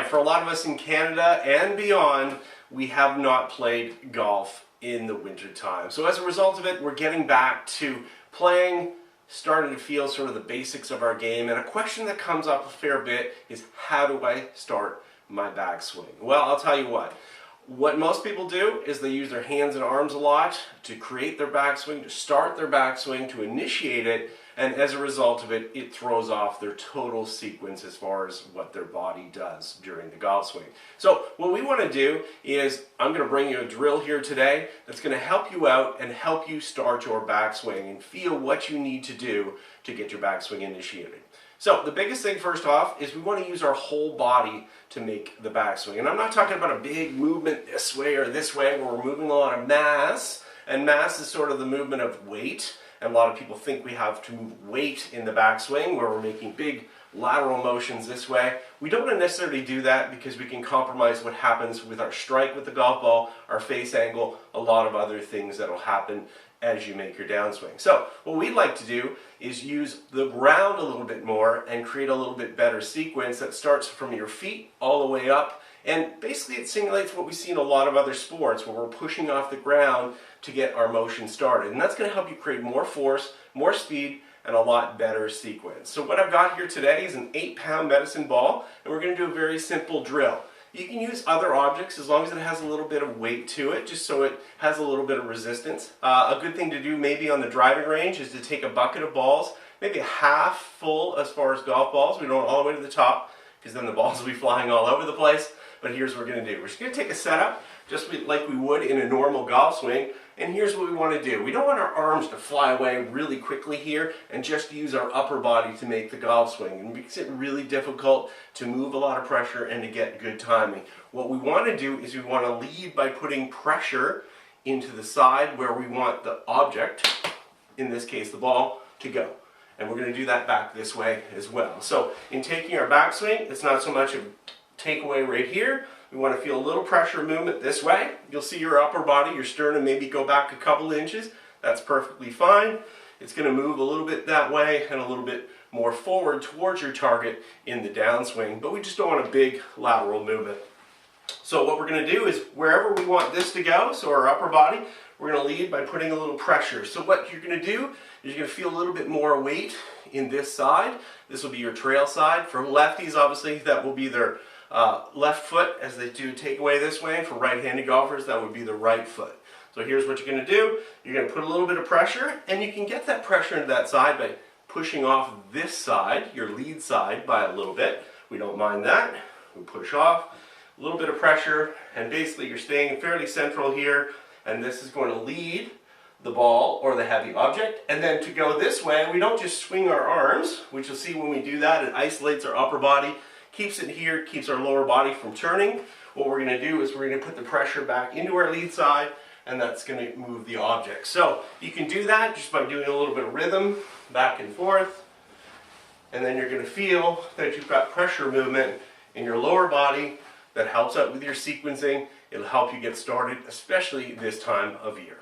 right, for a lot of us in Canada and beyond, we have not played golf in the winter time. So as a result of it, we're getting back to playing, starting to feel sort of the basics of our game. And a question that comes up a fair bit is, how do I start my backswing? Well, I'll tell you what. What most people do is they use their hands and arms a lot to create their backswing, to start their backswing, to initiate it, and as a result of it, it throws off their total sequence as far as what their body does during the golf swing. So what we want to do is, I'm going to bring you a drill here today that's going to help you out and help you start your backswing and feel what you need to do to get your backswing initiated. So the biggest thing first off is we want to use our whole body to make the backswing. And I'm not talking about a big movement this way or this way where we're moving a lot of mass. And mass is sort of the movement of weight. And a lot of people think we have to move weight in the backswing where we're making big lateral motions this way. We don't necessarily do that because we can compromise what happens with our strike with the golf ball, our face angle, a lot of other things that will happen as you make your downswing. So what we'd like to do is use the ground a little bit more and create a little bit better sequence that starts from your feet all the way up. And basically it simulates what we see in a lot of other sports where we're pushing off the ground to get our motion started. And that's going to help you create more force, more speed, and a lot better sequence. So what I've got here today is an 8-pound medicine ball, and we're going to do a very simple drill. You can use other objects as long as it has a little bit of weight to it, just so it has a little bit of resistance. A good thing to do maybe on the driving range is to take a bucket of balls, maybe a half full as far as golf balls. We don't want all the way to the top because then the balls will be flying all over the place. But here's what we're going to do. We're just going to take a setup just like we would in a normal golf swing. And here's what we want to do. We don't want our arms to fly away really quickly here and just use our upper body to make the golf swing. It makes it really difficult to move a lot of pressure and to get good timing. What we want to do is we want to lead by putting pressure into the side where we want the object, in this case the ball, to go. And we're going to do that back this way as well. So in taking our backswing, it's not so much a takeaway right here. We want to feel a little pressure movement this way. You'll see your upper body, your sternum maybe go back a couple inches. That's perfectly fine. It's going to move a little bit that way and a little bit more forward towards your target in the downswing, but we just don't want a big lateral movement. So what we're going to do is wherever we want this to go, so our upper body, we're going to lead by putting a little pressure. So what you're going to do is you're going to feel a little bit more weight in this side. This will be your trail side. For lefties, obviously, that will be their left foot as they do takeaway this way. For right-handed golfers, that would be the right foot. So here's what you're going to do. You're going to put a little bit of pressure, and you can get that pressure into that side by pushing off this side, your lead side, by a little bit. We don't mind that. We push off, a little bit of pressure, and basically you're staying fairly central here, and this is going to lead the ball or the heavy object. And then to go this way, we don't just swing our arms, which you'll see when we do that, it isolates our upper body, keeps it here, keeps our lower body from turning. What we're going to do is we're going to put the pressure back into our lead side, and that's going to move the object. So you can do that just by doing a little bit of rhythm back and forth, and then you're going to feel that you've got pressure movement in your lower body that helps out with your sequencing. It'll help you get started, especially this time of year.